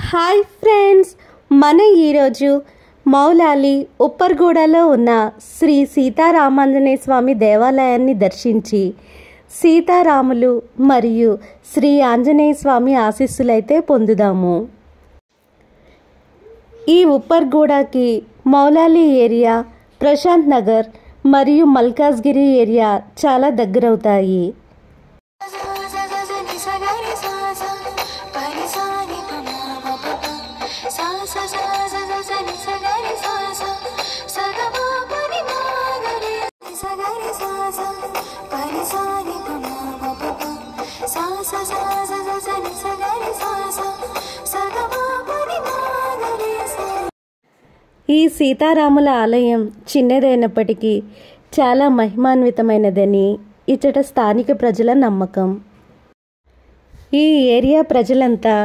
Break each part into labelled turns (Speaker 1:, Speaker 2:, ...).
Speaker 1: Hi friends, మన ఈరోజు మౌలాలి ఉప్పర్గూడలో ఉన్న శ్రీ సీతారామాంజనేయ స్వామి దేవాలయాన్ని దర్శించి సీతారాములు మరియు శ్రీ ఆంజనేయ స్వామి ఆశీస్సులైతే పొందుదాము. ఈ ఉప్పర్గూడకి మౌలాలి ఏరియా, ప్రశాంత్ నగర్ మరియు మల్కాజ్గిరి ఏరియా చాలా దగ్గరవుతాయి. ఈ సీతారాముల ఆలయం చిన్నదైనప్పటికీ చాలా మహిమాన్వితమైనదని ఇచ్చట స్థానిక ప్రజల నమ్మకం. ఈ ఏరియా ప్రజలంతా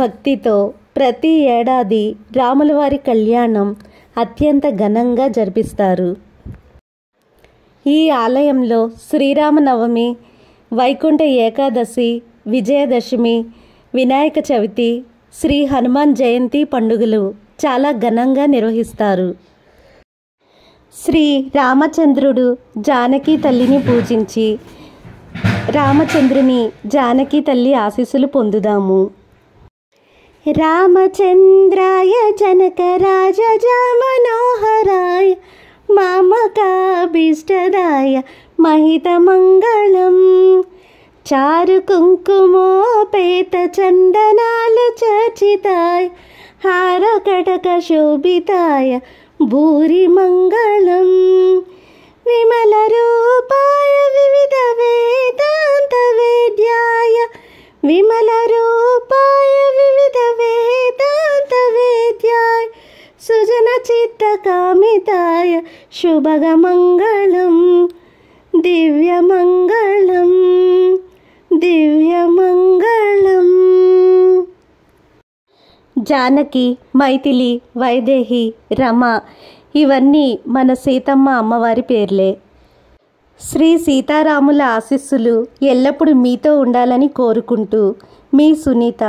Speaker 1: భక్తితో ప్రతి ఏడాది రాములవారి కళ్యాణం అత్యంత ఘనంగా జరిపిస్తారు. ఈ ఆలయంలో శ్రీరామనవమి, వైకుంఠ ఏకాదశి, విజయదశమి, వినాయక చవితి, శ్రీ హనుమాన్ జయంతి పండుగలు చాలా ఘనంగా నిర్వహిస్తారు. శ్రీ రామచంద్రుడు జానకి తల్లిని పూజించి రామచంద్రుని జానకి తల్లి ఆశీస్సులు పొందుదాము. రామచంద్రాయ జనకరాజ మనోహరాయ మామకాభీష్టదాయ మహితమంగళం చారు కుంకుమోపేత చందనాలు చర్చితాయ హారకటక శోభితాయ భూరి మంగళం విమల రూపాయ వివిధ వేదాంత వేద్యాయ విమల రూపాయ వివిధ వేదాంత వేద్యాయ సుజన చిత్త కామితాయ శుభగ మంగళం దివ్యమంగళం దివ్యమంగళం. జానకి, మైథిలి, వైదేహి, రమ ఇవన్నీ మన సీతమ్మ అమ్మవారి పేర్లే. శ్రీ సీతారాముల ఆశీస్సులు ఎల్లప్పుడూ మీతో ఉండాలని కోరుకుంటూ మీ సునీత.